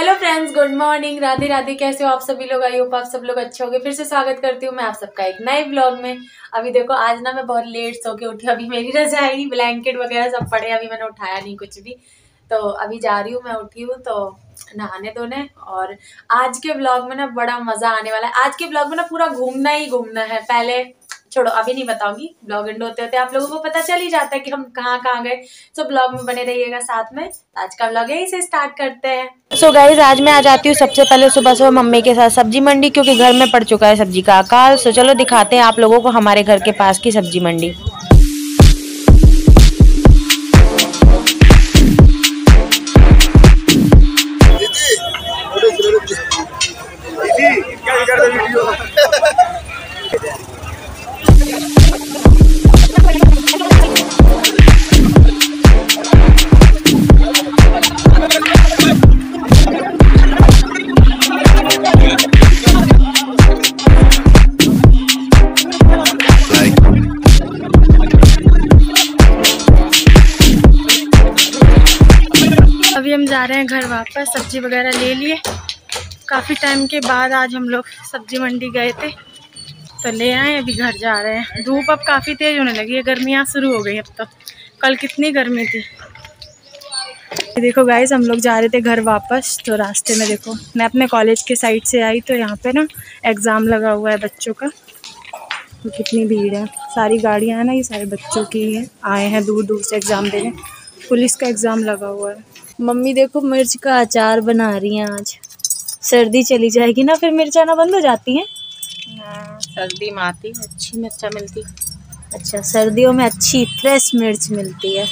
Hello friends, good morning, Radhe Radhe. कैसे हो आप सभी लोग? आई होप आप सब लोग अच्छे होंगे। फिर से स्वागत करती हूँ मैं आप सबका एक नए ब्लॉग में। अभी देखो आज ना मैं बहुत लेट सो के उठी। अभी मेरी रजाई ब्लैंकेट वगैरह सब पड़े, अभी मैंने उठाया नहीं कुछ भी। तो अभी जा रही हूँ, मैं उठी हूँ तो नहाने धोने। और आज के ब्लॉग में ना बड़ा मजा आने वाला है। आज के ब्लॉग में ना पूरा घूमना ही घूमना है। पहले छोड़ो, अभी नहीं बताऊंगी, ब्लॉग एंड होते होते आप लोगों को पता चल ही जाता है कि हम कहाँ कहाँ गए। तो ब्लॉग में बने रहिएगा साथ में। आज का ब्लॉग यहीं से स्टार्ट करते हैं। सो गाइज, आज मैं आ जाती हूँ सबसे पहले सुबह सुबह मम्मी के साथ सब्जी मंडी, क्योंकि घर में पड़ चुका है सब्जी का अकाल। सो चलो दिखाते हैं आप लोगों को हमारे घर के पास की सब्जी मंडी। अभी हम जा रहे हैं घर वापस। सब्जी वगैरह ले लिए, काफ़ी टाइम के बाद आज हम लोग सब्जी मंडी गए थे तो ले आए। अभी घर जा रहे हैं। धूप अब काफ़ी तेज़ होने लगी है, गर्मियाँ शुरू हो गई अब तो। कल कितनी गर्मी थी। देखो गाइस, हम लोग जा रहे थे घर वापस। तो रास्ते में देखो, मैं अपने कॉलेज के साइड से आई तो यहाँ पे ना एग्ज़ाम लगा हुआ है बच्चों का। तो कितनी भीड़ है, सारी गाड़ियाँ हैं ना, ये सारे बच्चों की है, आए हैं दूर दूर से एग्ज़ाम देने। पुलिस का एग्ज़ाम लगा हुआ है। मम्मी देखो मिर्च का अचार बना रही हैं आज। सर्दी चली जाएगी ना, फिर मिर्च आना बंद हो जाती हैं। सर्दी में आती अच्छी मिर्चा मिलती। अच्छा, सर्दियों में अच्छी फ्रेश मिर्च मिलती है।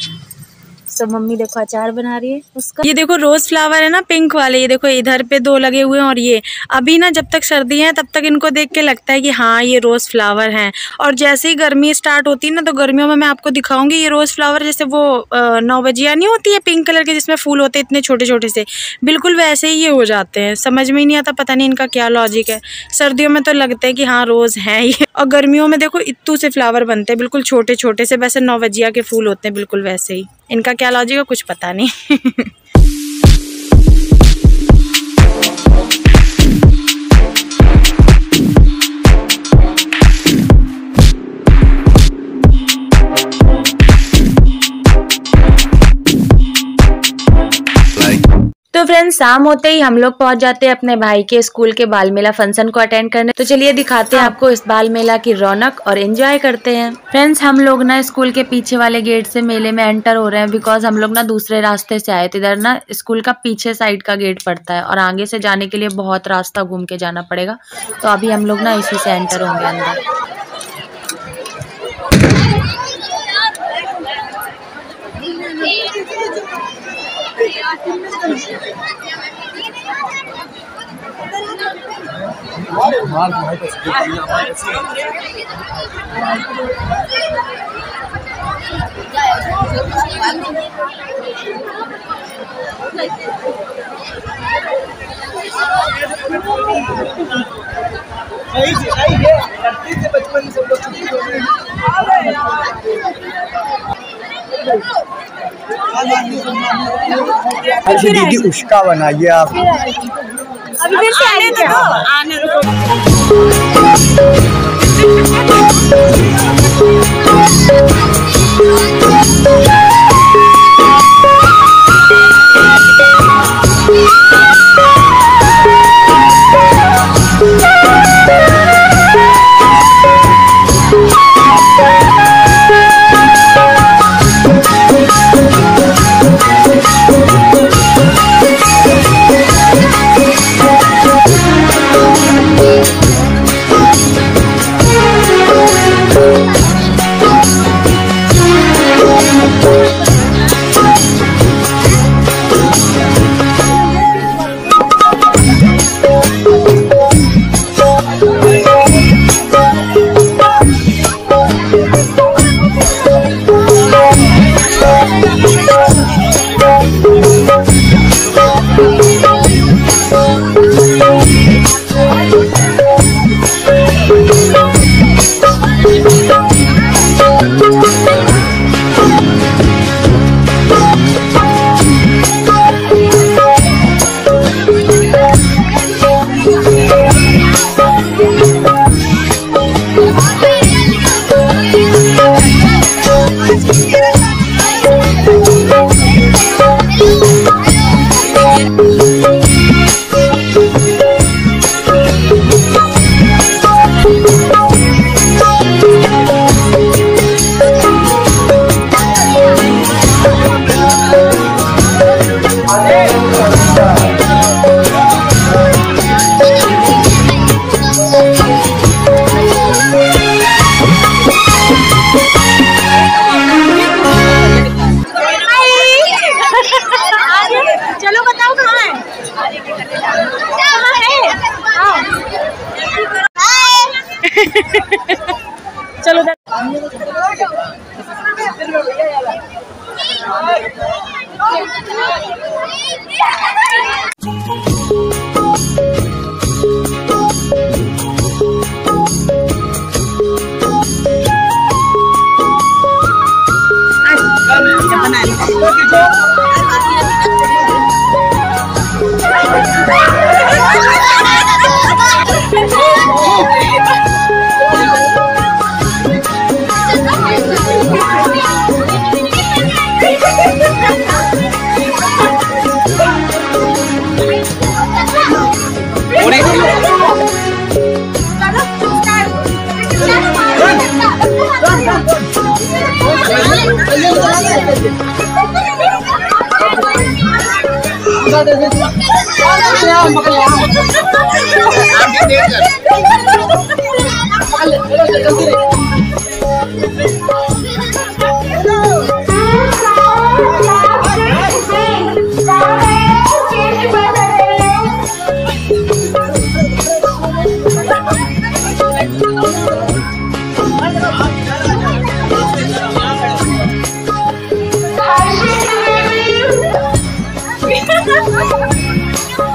तो मम्मी देखो अचार बना रही है उसका। ये देखो रोज फ्लावर है ना, पिंक वाले। ये देखो इधर पे 2 लगे हुए हैं। और ये अभी ना जब तक सर्दी है तब तक इनको देख के लगता है कि हाँ ये रोज फ्लावर हैं। और जैसे ही गर्मी स्टार्ट होती है ना, तो गर्मियों में मैं आपको दिखाऊंगी ये रोज फ्लावर। जैसे वो 9 बजिया नहीं होती है पिंक कलर के, जिसमें फूल होते हैं इतने छोटे छोटे से, बिल्कुल वैसे ही ये हो जाते हैं। समझ में ही नहीं आता, पता नहीं इनका क्या लॉजिक है। सर्दियों में तो लगता है कि हाँ रोज हैं ये, और गर्मियों में देखो इत्तू से फ्लावर बनते हैं, बिल्कुल छोटे छोटे से, वैसे 9 बजिया के फूल होते हैं बिल्कुल वैसे ही। इनका क्या लॉजिक है कुछ पता नहीं। तो फ्रेंड्स, शाम होते ही हम लोग पहुंच जाते हैं अपने भाई के स्कूल के बाल मेला फंक्शन को अटेंड करने। तो चलिए दिखाते हैं आपको इस बाल मेला की रौनक और एंजॉय करते हैं। फ्रेंड्स, हम लोग ना स्कूल के पीछे वाले गेट से मेले में एंटर हो रहे हैं, बिकॉज हम लोग ना दूसरे रास्ते से आए थे। इधर ना स्कूल का पीछे साइड का गेट पड़ता है और आगे से जाने के लिए बहुत रास्ता घूम के जाना पड़ेगा। तो अभी हम लोग ना इसी से एंटर होंगे अंदर। अच्छा दीदी, उसका बनाइए आप। अभी फिर से आने दो, आने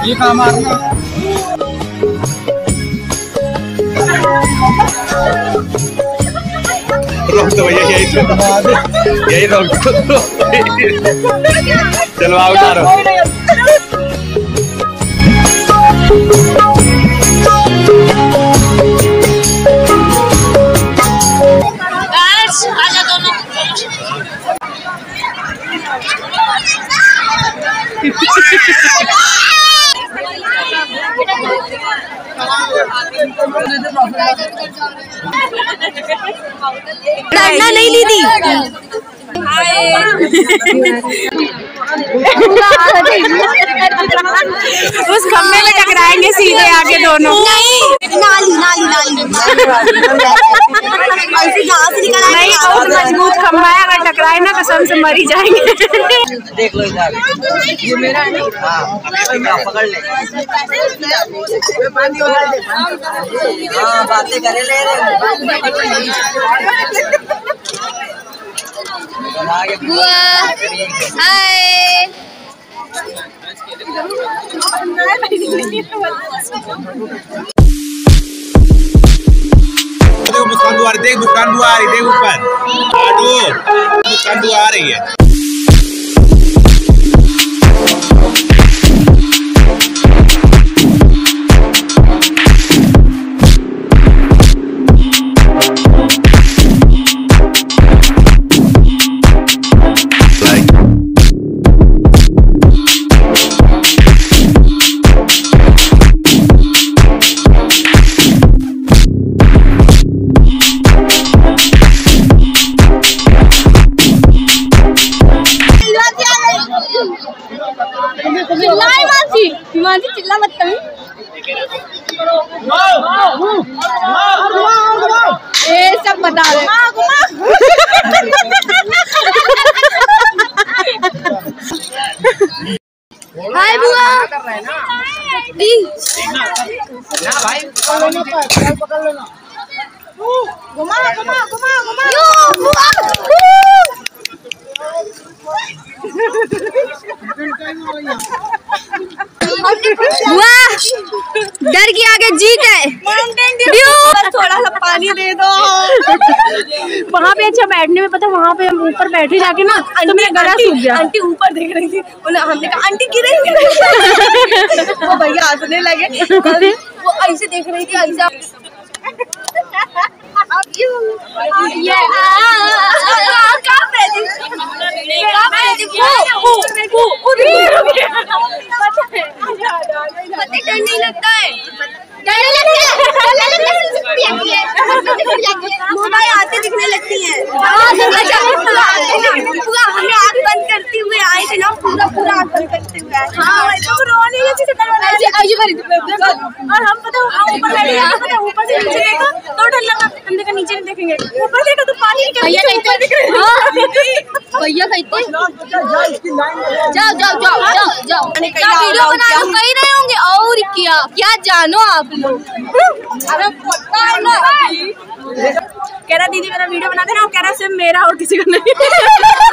ये काम आ रहा है। रोक दो भैया, यही रोक दो। चलो आओ उतारो। डरना नहीं दीदी। उस खम्भे में टकराएंगे सीधे आगे दोनों। नाली नाली नाली नहीं, बहुत मजबूत खम्भा है, अगर टकराए ना कसम से मरी जाएंगे। देख लो इधर, ये मेरा है ना। हाँ पकड़ ले। हाँ बातें करे ले मुस्कान बुआ रही, देख मुस्कान बुआ आ रही, देख ऊपर मुस्कान बुआ आ रही है। चिल्ला मत कहीं। ये सब बता रहे। हाय बुआ। घुमा घुमा घुमा घुमा। बुआ डर के आगे जीत है। थोड़ा सा पानी दे दो। वहाँ पे अच्छा बैठने में, पता वहाँ पे हम ऊपर बैठे जाके ना तो मेरा गला सूख गया। आंटी ऊपर देख रही थी, हमने कहा आंटी गिरेंगे। वो भैया हंसने लगे, वो ऐसे देख रही थी ऐसा। डर नहीं लगता है, मोबाइल आते दिखने लगती है। पूरा हमने आँख बंद करते हुए आए थे ना, पूरा पूरा आँख बंद करते हुए आए। और हम पता ऊपर बैठे, ऊपर से नीचे देखा तो डर लगा, अंदर का नीचे नहीं देखेंगे, ऊपर देखा तो पानी भैया कहते जाओ जाओ जाओ जाओ जाओ वीडियो बना कही रहे होंगे। और क्या जानो आप लोग। अरे पता है ना, कह रहा दीदी मेरा वीडियो बना देना, कह रहा सिर्फ मेरा और किसी का नहीं।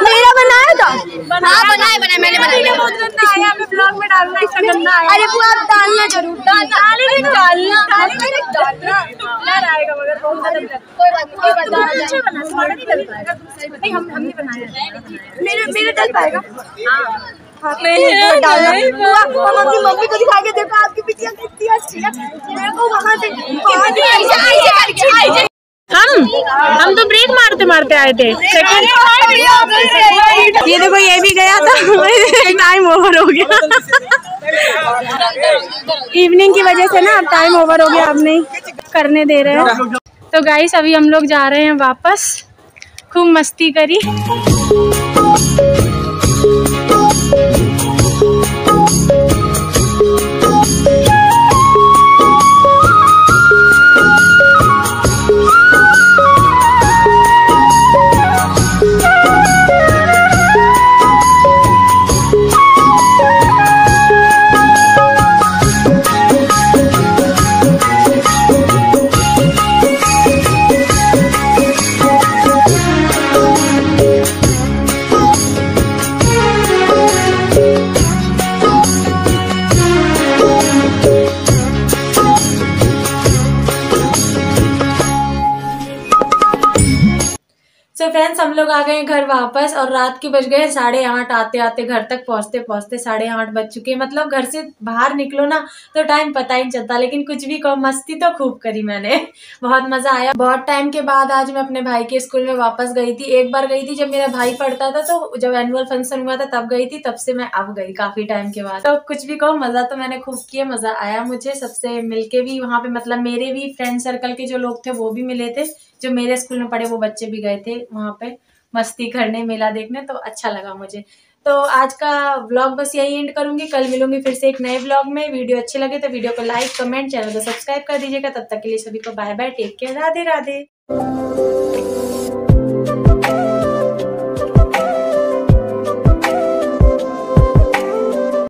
मेरा बनाया था। हाँ बनाया मैंने बनाया। बहुत गंदा आया, हमें ब्लॉग में डालना, इसका गंदा आया। अरे वो आप डालना जरूर, डालना आएगा मगर बहुत ज्यादा। कोई बात नहीं, हम नहीं बनाया। मेरे डल पाएगा। मम्मी को दिखा के देखो, आपकी बिटिया कितनी अच्छी है। मेरे को वहाँ से हम तो ब्रेक मारते मारते आए थे। ये देखो ये भी गया था, टाइम ओवर हो गया। इवनिंग की वजह से ना अब टाइम ओवर हो गया, अब नहीं करने दे रहे हैं। तो गाइस अभी हम लोग जा रहे हैं वापस, खूब मस्ती करी। तो फ्रेंड्स हम लोग आ गए घर वापस और रात के बज गए 8:30। आते आते घर तक पहुंचते पहुंचते 8:30 बज चुके। मतलब घर से बाहर निकलो ना तो टाइम पता ही नहीं चलता। लेकिन कुछ भी कहो, मस्ती तो खूब करी मैंने, बहुत मजा आया। बहुत टाइम के बाद आज मैं अपने भाई के स्कूल में वापस गई थी। एक बार गई थी जब मेरा भाई पढ़ता था, तो जब एनुअल फंक्शन हुआ था तब गई थी, तब से मैं अब गई काफी टाइम के बाद। तो कुछ भी कहो, मजा तो मैंने खूब किया, मजा आया मुझे सबसे मिलके भी वहां पे। मतलब मेरे भी फ्रेंड सर्कल के जो लोग थे वो भी मिले थे, जो मेरे स्कूल में पढ़े वो बच्चे भी गए थे वहां पे मस्ती करने, मेला देखने, तो अच्छा लगा मुझे। तो आज का व्लॉग बस यही एंड करूंगी। कल मिलूंगी फिर से एक नए व्लॉग में। वीडियो अच्छे लगे तो वीडियो को लाइक, कमेंट, चैनल को सब्सक्राइब कर दीजिएगा। तब तक के लिए सभी को bye bye, take care, Radhe Radhe.